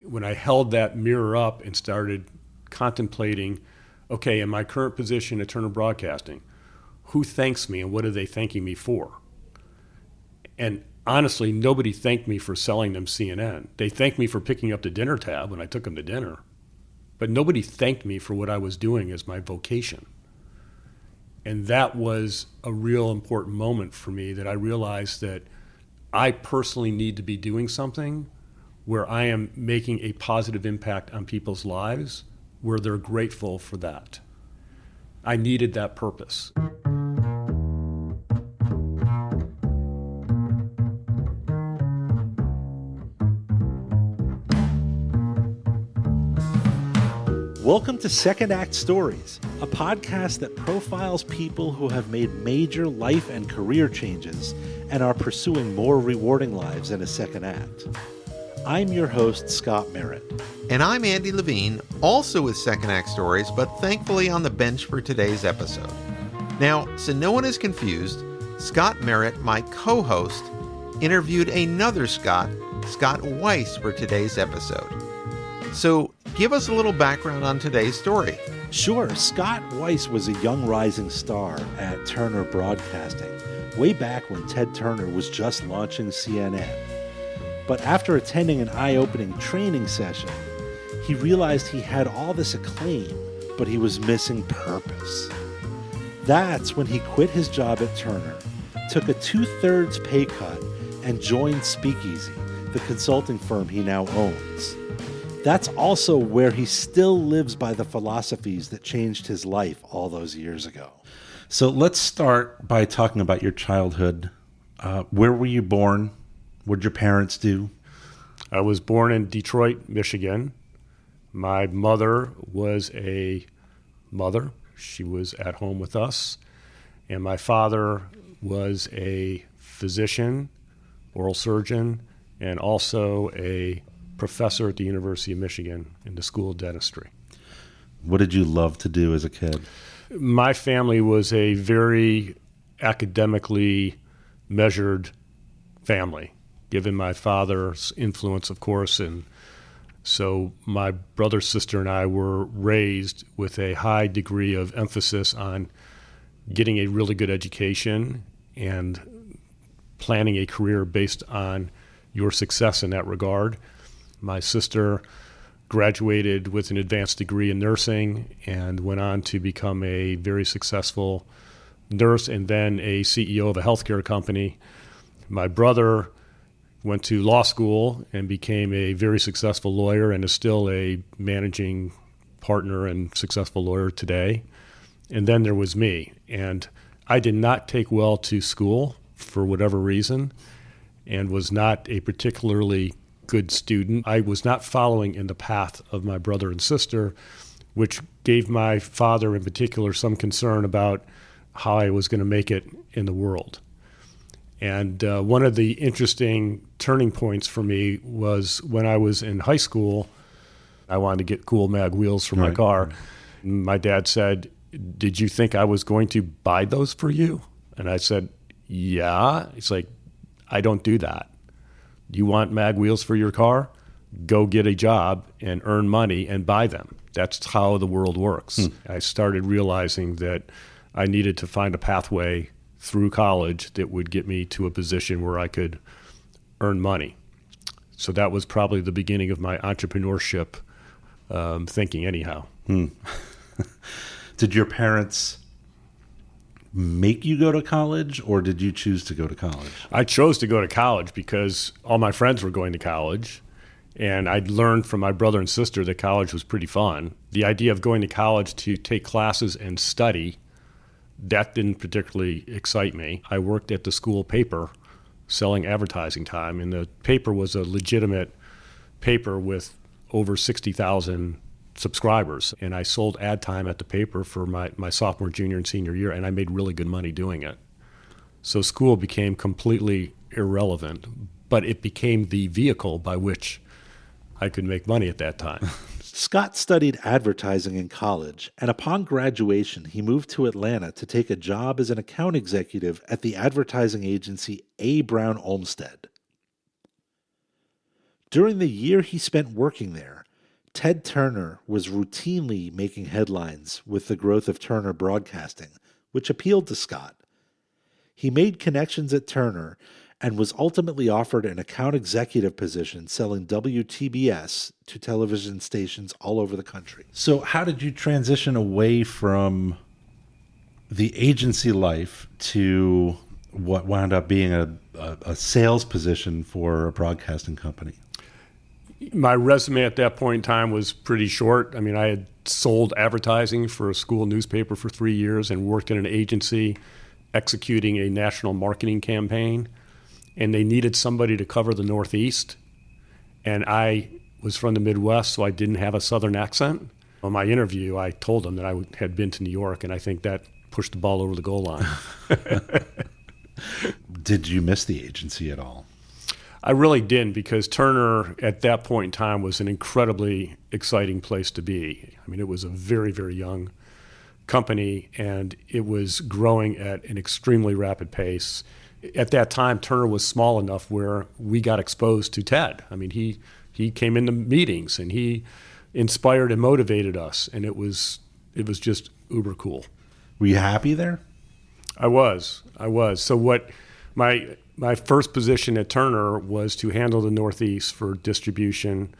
When I held that mirror up and started contemplating, okay, in my current position at Turner Broadcasting, who thanks me and what are they thanking me for? And honestly, nobody thanked me for selling them CNN. They thanked me for picking up the dinner tab when I took them to dinner. But nobody thanked me for what I was doing as my vocation. And that was a real important moment for me, that I realized that I personally need to be doing something where I am making a positive impact on people's lives, where they're grateful for that. I needed that purpose. Welcome to Second Act Stories, a podcast that profiles people who have made major life and career changes and are pursuing more rewarding lives in a second act. I'm your host, Scott Merritt. And I'm Andy Levine, also with Second Act Stories, but thankfully on the bench for today's episode. Now, so no one is confused, Scott Merritt, my co-host, interviewed another Scott, Scott Weiss, for today's episode. So give us a little background on today's story. Sure, Scott Weiss was a young rising star at Turner Broadcasting, way back when Ted Turner was just launching CNN. But after attending an eye-opening training session, he realized he had all this acclaim, but he was missing purpose. That's when he quit his job at Turner, took a 2/3 pay cut, and joined Speakeasy, the consulting firm he now owns. That's also where he still lives by the philosophies that changed his life all those years ago. So let's start by talking about your childhood. Where were you born? What did your parents do? I was born in Detroit, Michigan. My mother was a mother. She was at home with us. And my father was a physician, oral surgeon, and also a professor at the University of Michigan in the School of Dentistry. What did you love to do as a kid? My family was a very academically measured family, given my father's influence, of course. And so my brother, sister, and I were raised with a high degree of emphasis on getting a really good education and planning a career based on your success in that regard. My sister graduated with an advanced degree in nursing and went on to become a very successful nurse and then a CEO of a healthcare company. My brother went to law school and became a very successful lawyer and is still a managing partner and successful lawyer today. And then there was me. And I did not take well to school for whatever reason and was not a particularly good student. I was not following in the path of my brother and sister, which gave my father in particular some concern about how I was going to make it in the world. And one of the interesting turning points for me was when I was in high school. I wanted to get cool mag wheels for my car. Right. My dad said, "Did you think I was going to buy those for you?" And I said, "Yeah." He's like, "I don't do that. You want mag wheels for your car? Go get a job and earn money and buy them. That's how the world works." I started realizing that I needed to find a pathway through college that would get me to a position where I could earn money. So that was probably the beginning of my entrepreneurship thinking anyhow. Did your parents make you go to college, or did you choose to go to college? I chose to go to college because all my friends were going to college, and I'd learned from my brother and sister that college was pretty fun. The idea of going to college to take classes and study, that didn't particularly excite me. I worked at the school paper selling advertising time, and the paper was a legitimate paper with over 60,000 subscribers. And I sold ad time at the paper for my sophomore, junior, and senior year, and I made really good money doing it. So school became completely irrelevant, but it became the vehicle by which I could make money at that time. Scott studied advertising in college, and upon graduation, he moved to Atlanta to take a job as an account executive at the advertising agency A. Brown Olmsted. During the year he spent working there, Ted Turner was routinely making headlines with the growth of Turner Broadcasting, which appealed to Scott. He made connections at Turner and was ultimately offered an account executive position selling WTBS to television stations all over the country. So how did you transition away from the agency life to what wound up being a sales position for a broadcasting company? My resume at that point in time was pretty short. I mean, I had sold advertising for a school newspaper for 3 years and worked in an agency executing a national marketing campaign. And they needed somebody to cover the Northeast. And I was from the Midwest, so I didn't have a Southern accent. On my interview, I told them that I had been to New York, and I think that pushed the ball over the goal line. Did you miss the agency at all? I really didn't, because Turner at that point in time was an incredibly exciting place to be. I mean, it was a very, very young company, and it was growing at an extremely rapid pace. At that time, Turner was small enough where we got exposed to Ted. I mean, he came into meetings and he inspired and motivated us, and it was just uber cool. Were you happy there? I was. So what my first position at Turner was to handle the Northeast for distribution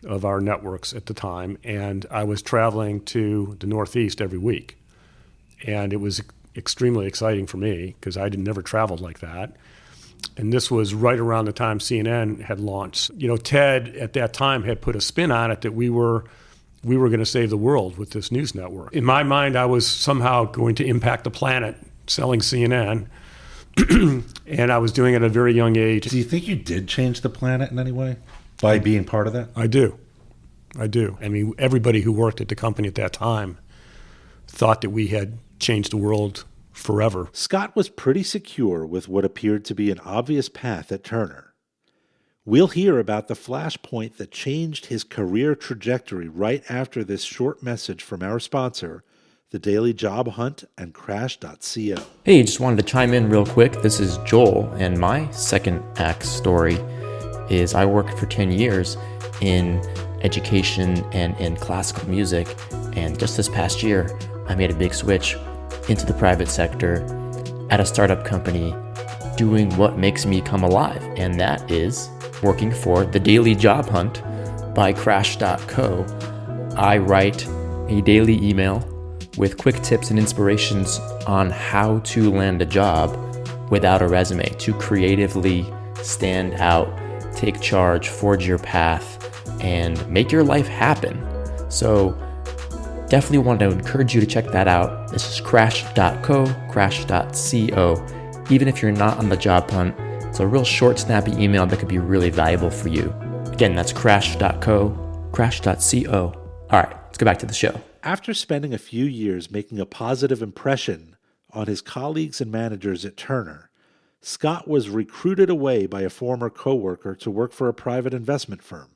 of our networks at the time, and I was traveling to the Northeast every week, and it was extremely exciting for me because I had never traveled like that. And this was right around the time CNN had launched. You know, Ted at that time had put a spin on it that we were going to save the world with this news network. In my mind, I was somehow going to impact the planet selling CNN, and I was doing it at a very young age. Do you think you did change the planet in any way by being part of that? I do. I mean, everybody who worked at the company at that time thought that we had changed the world forever. Scott was pretty secure with what appeared to be an obvious path at Turner. We'll hear about the flashpoint that changed his career trajectory right after this short message from our sponsor, The Daily Job Hunt and Crash.co. Hey, just wanted to chime in real quick. This is Joel, and my second act story is I worked for 10 years in education and in classical music, and just this past year, I made a big switch into the private sector at a startup company doing what makes me come alive, and that is working for The Daily Job Hunt by Crash.co. I write a daily email with quick tips and inspirations on how to land a job without a resume, to creatively stand out, take charge, forge your path, and make your life happen. So definitely want to encourage you to check that out. This is crash.co, crash.co. Even if you're not on the job hunt, it's a real short, snappy email that could be really valuable for you. Again, that's crash.co, crash.co. All right, let's go back to the show. After spending a few years making a positive impression on his colleagues and managers at Turner, Scott was recruited away by a former coworker to work for a private investment firm.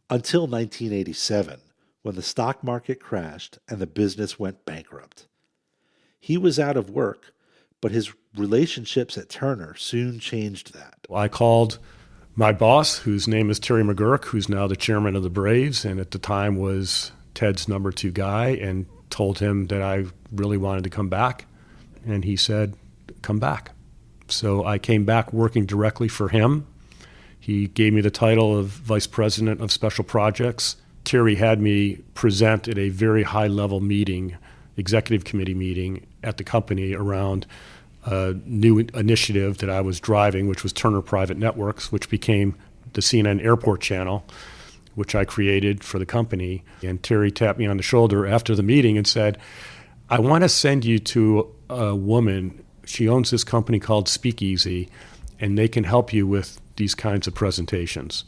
Until 1987, when the stock market crashed and the business went bankrupt. He was out of work, but his relationships at Turner soon changed that. I called my boss, whose name is Terry McGurk, who's now the chairman of the Braves, and at the time was Ted's number 2 guy, and told him that I really wanted to come back. And he said, come back. So I came back working directly for him. He gave me the title of Vice President of Special Projects. Terry had me present at a very high-level meeting, executive committee meeting at the company around a new initiative that I was driving, which was Turner Private Networks, which became the CNN Airport Channel, which I created for the company. And Terry tapped me on the shoulder after the meeting and said, I want to send you to a woman. She owns this company called Speakeasy, and they can help you with these kinds of presentations,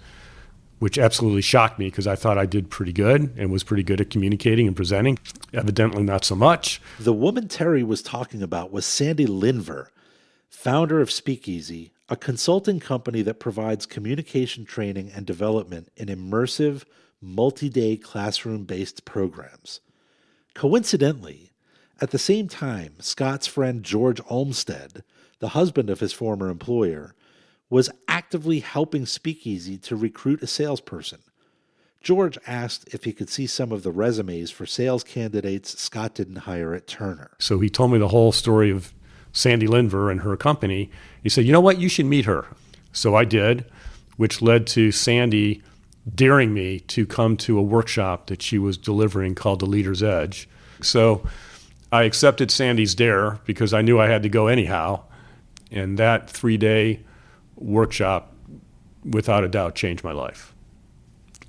which absolutely shocked me because I thought I did pretty good and was pretty good at communicating and presenting. Evidently not so much. The woman Terry was talking about was Sandy Linver, founder of Speakeasy, a consulting company that provides communication training and development in immersive, multi-day classroom-based programs. Coincidentally, at the same time, Scott's friend George Olmsted, the husband of his former employer, was actively helping Speakeasy to recruit a salesperson. George asked if he could see some of the resumes for sales candidates Scott didn't hire at Turner. So he told me the whole story of Sandy Lindver and her company. He said, you know what, you should meet her. So I did, which led to Sandy daring me to come to a workshop that she was delivering called The Leader's Edge. So I accepted Sandy's dare because I knew I had to go anyhow. And that 3-day workshop, without a doubt, changed my life.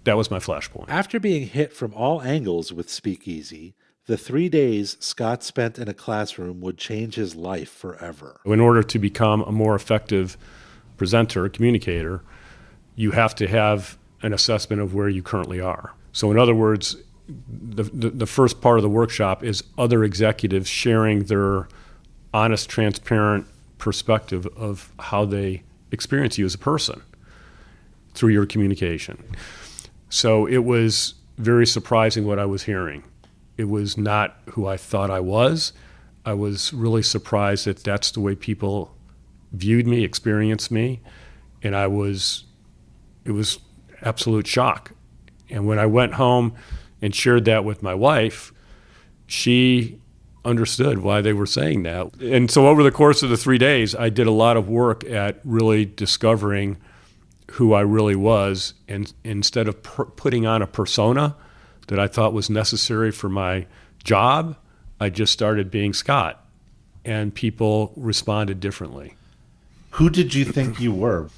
That was my flashpoint. After being hit from all angles with Speakeasy, the 3 days Scott spent in a classroom would change his life forever. In order to become a more effective presenter, communicator, you have to have an assessment of where you currently are. So in other words, the first part of the workshop is other executives sharing their honest, transparent perspective of how they experience you as a person through your communication. So it was very surprising what I was hearing. It was not who I thought I was. I was really surprised that that's the way people viewed me, experienced me, and it was absolute shock. And when I went home and shared that with my wife, she understood why they were saying that. And so over the course of the 3 days, I did a lot of work at really discovering who I really was, and instead of putting on a persona that I thought was necessary for my job, I just started being Scott, and people responded differently. Who did you think you were?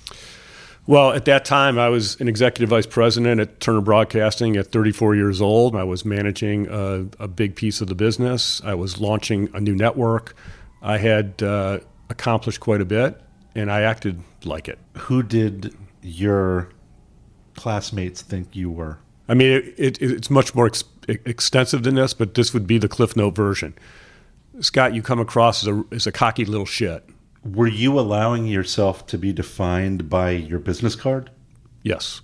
Well, at that time, I was an executive vice president at Turner Broadcasting at 34 years old. I was managing a big piece of the business. I was launching a new network. I had accomplished quite a bit, and I acted like it. Who did your classmates think you were? I mean, it's much more extensive than this, but this would be the Cliff Note version. Scott, you come across as a cocky little shit. Were you allowing yourself to be defined by your business card? Yes.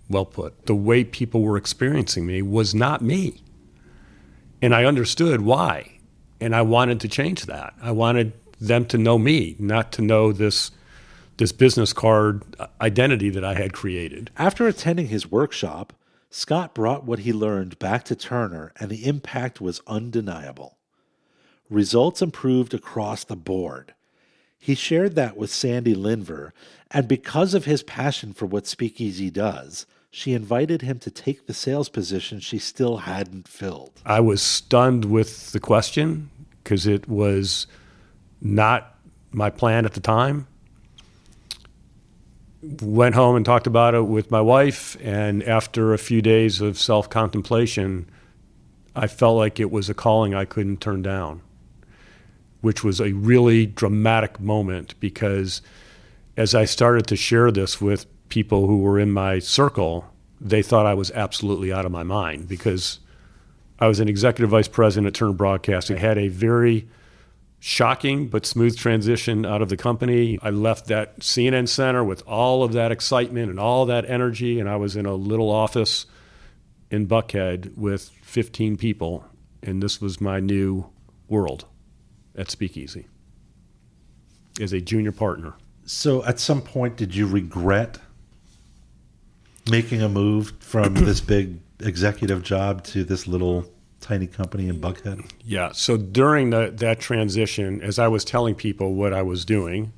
Well put. The way people were experiencing me was not me. And I understood why. And I wanted to change that. I wanted them to know me, not to know this business card identity that I had created. After attending his workshop, Scott brought what he learned back to Turner, and the impact was undeniable. Results improved across the board. He shared that with Sandy Lindver, and because of his passion for what Speakeasy does, she invited him to take the sales position she still hadn't filled. I was stunned with the question because it was not my plan at the time. Went home and talked about it with my wife, and after a few days of self-contemplation, I felt like it was a calling I couldn't turn down, which was a really dramatic moment because as I started to share this with people who were in my circle, they thought I was absolutely out of my mind because I was an executive vice president at Turner Broadcasting. I had a very shocking but smooth transition out of the company. I left that CNN center with all of that excitement and all that energy, and I was in a little office in Buckhead with 15 people, and this was my new world at Speakeasy as a junior partner. So at some point, did you regret making a move from this big executive job to this little tiny company in Buckhead? Yeah. So during that transition, as I was telling people what I was doing,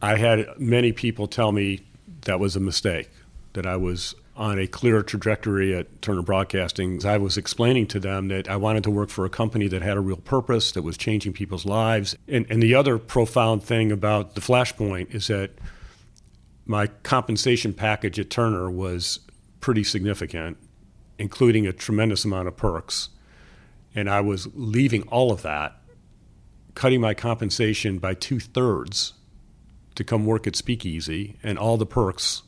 I had many people tell me that was a mistake, that I was on a clear trajectory at Turner Broadcasting. I was explaining to them that I wanted to work for a company that had a real purpose, that was changing people's lives. And the other profound thing about the flashpoint is that my compensation package at Turner was pretty significant, including a tremendous amount of perks. And I was leaving all of that, cutting my compensation by 2/3 to come work at Speakeasy, and all the perks,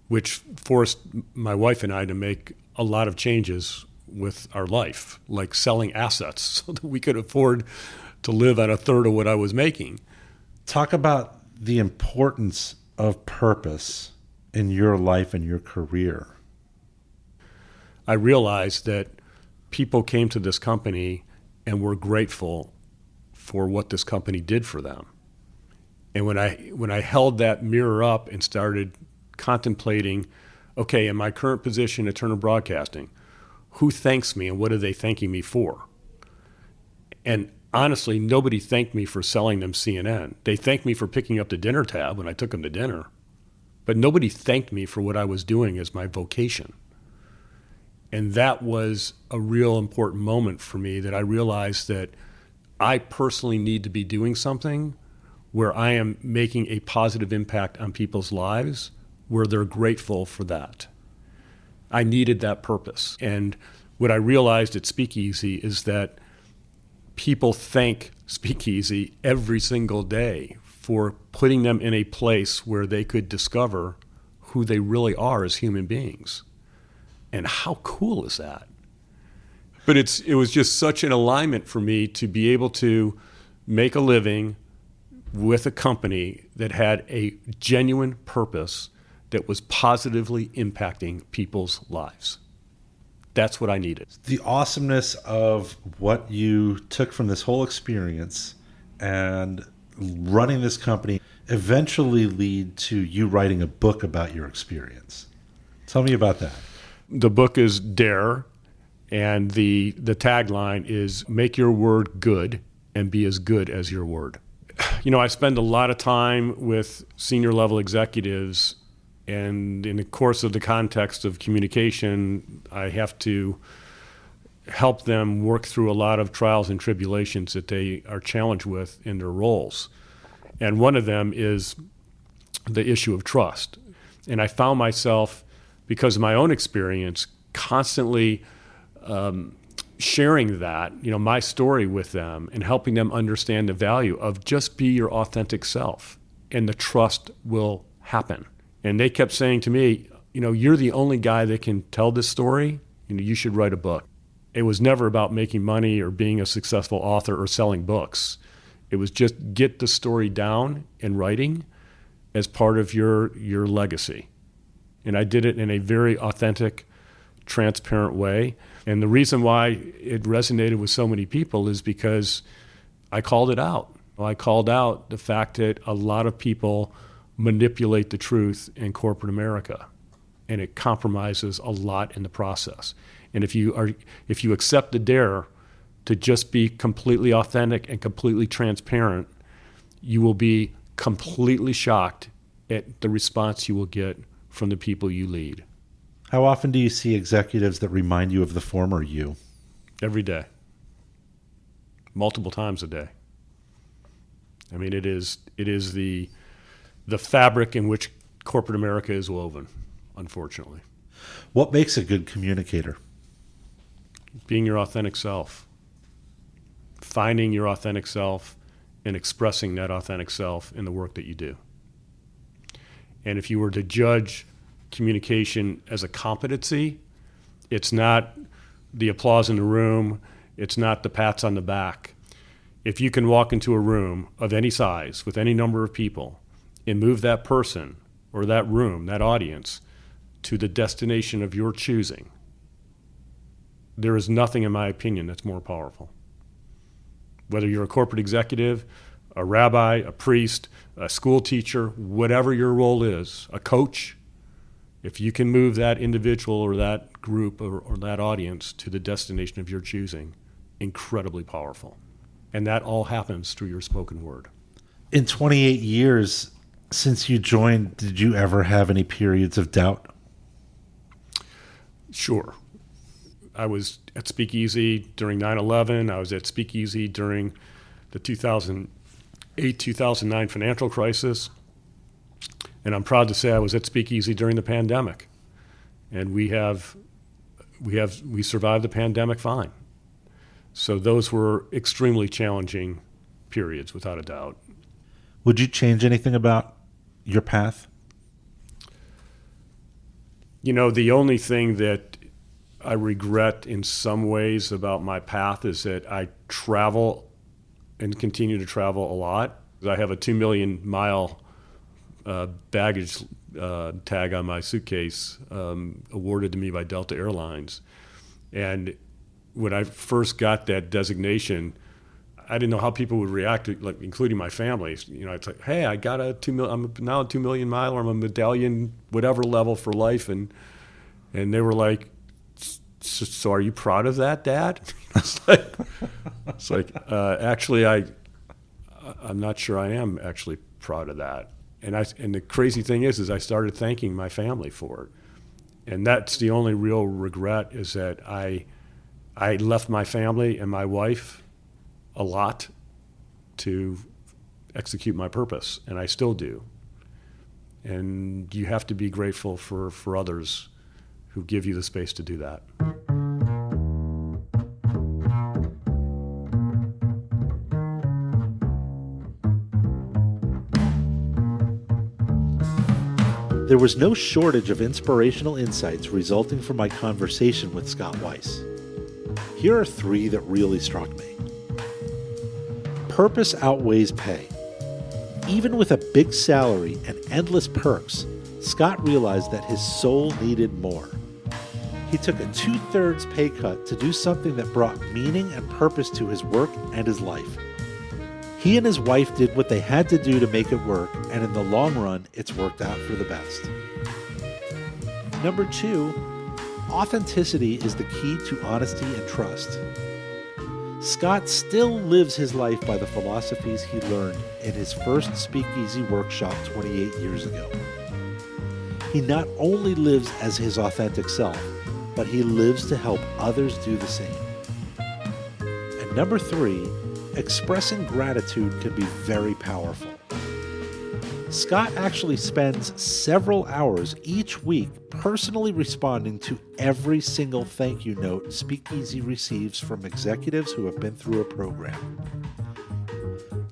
which forced my wife and I to make a lot of changes with our life, like selling assets so that we could afford to live on 1/3 of what I was making. Talk about the importance of purpose in your life and your career. I realized that people came to this company and were grateful for what this company did for them. And when I held that mirror up and started contemplating, okay, in my current position at Turner Broadcasting, who thanks me and what are they thanking me for? And honestly, nobody thanked me for selling them CNN. They thanked me for picking up the dinner tab when I took them to dinner. But nobody thanked me for what I was doing as my vocation. And that was a real important moment for me, that I realized that I personally need to be doing something where I am making a positive impact on people's lives, where they're grateful for that. I needed that purpose. And what I realized at Speakeasy is that people thank Speakeasy every single day for putting them in a place where they could discover who they really are as human beings. And how cool is that? But it was just such an alignment for me to be able to make a living with a company that had a genuine purpose that was positively impacting people's lives. That's what I needed. The awesomeness of what you took from this whole experience and running this company eventually lead to you writing a book about your experience. Tell me about that. The book is Dare, and the tagline is make your word good and be as good as your word. You know, I spend a lot of time with senior level executives, and in the course of the context of communication, I have to help them work through a lot of trials and tribulations that they are challenged with in their roles. And one of them is the issue of trust. And I found myself, because of my own experience, constantly sharing that, you know, my story with them and helping them understand the value of just be your authentic self and the trust will happen. And they kept saying to me, you know, you're the only guy that can tell this story. You know, you should write a book. It was never about making money or being a successful author or selling books. It was just get the story down in writing as part of your legacy. And I did it in a very authentic, transparent way. And the reason why it resonated with so many people is because I called it out. I called out the fact that a lot of people manipulate the truth in corporate America, and it compromises a lot in the process. And if you accept the dare to just be completely authentic and completely transparent, you will be completely shocked at the response you will get from the people you lead. How often do you see executives that remind you of the former you? Every day. Multiple times a day. I mean, it is the fabric in which corporate America is woven, unfortunately. What makes a good communicator? Being your authentic self. Finding your authentic self and expressing that authentic self in the work that you do. And if you were to judge communication as a competency, it's not the applause in the room, it's not the pats on the back. If you can walk into a room of any size with any number of people and move that person or that room, that audience, to the destination of your choosing, there is nothing, in my opinion, that's more powerful. Whether you're a corporate executive, a rabbi, a priest, a school teacher, whatever your role is, a coach, if you can move that individual or that group or that audience to the destination of your choosing, incredibly powerful. And that all happens through your spoken word. In 28 years since you joined, did you ever have any periods of doubt? Sure. I was at Speakeasy during 9/11. I was at Speakeasy during the 2008-2009 financial crisis. And I'm proud to say I was at Speakeasy during the pandemic. And we survived the pandemic fine. So those were extremely challenging periods, without a doubt. Would you change anything about your path? You know, the only thing that I regret in some ways about my path is that I travel and continue to travel a lot. I have a 2 million mile baggage tag on my suitcase awarded to me by Delta Airlines. And when I first got that designation, I didn't know how people would react, like including my family. You know, it's like, hey, I got a I'm now a 2 million miler. I'm a medallion, whatever level for life, and they were like, so are you proud of that, Dad? It's like actually, I'm not sure I am actually proud of that. And the crazy thing is I started thanking my family for it, and that's the only real regret, is that I left my family and my wife a lot to execute my purpose, and I still do. And you have to be grateful for others who give you the space to do that. There was no shortage of inspirational insights resulting from my conversation with Scott Weiss. Here are 3 that really struck me. Purpose outweighs pay. Even with a big salary and endless perks, Scott realized that his soul needed more. He took a 2/3 pay cut to do something that brought meaning and purpose to his work and his life. He and his wife did what they had to do to make it work, and in the long run, it's worked out for the best. Number 2, authenticity is the key to honesty and trust. Scott still lives his life by the philosophies he learned in his first Speakeasy workshop 28 years ago. He not only lives as his authentic self, but he lives to help others do the same. And number 3, expressing gratitude can be very powerful. Scott actually spends several hours each week personally responding to every single thank you note Speakeasy receives from executives who have been through a program.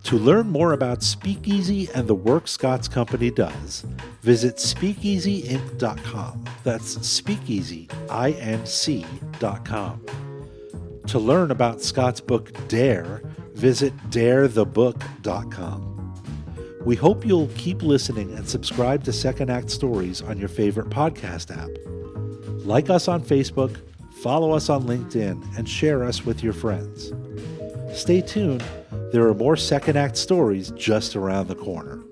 To learn more about Speakeasy and the work Scott's company does, visit speakeasyinc.com. That's speakeasyinc.com. To learn about Scott's book Dare, visit darethebook.com. We hope you'll keep listening and subscribe to Second Act Stories on your favorite podcast app. Like us on Facebook, follow us on LinkedIn, and share us with your friends. Stay tuned. There are more Second Act Stories just around the corner.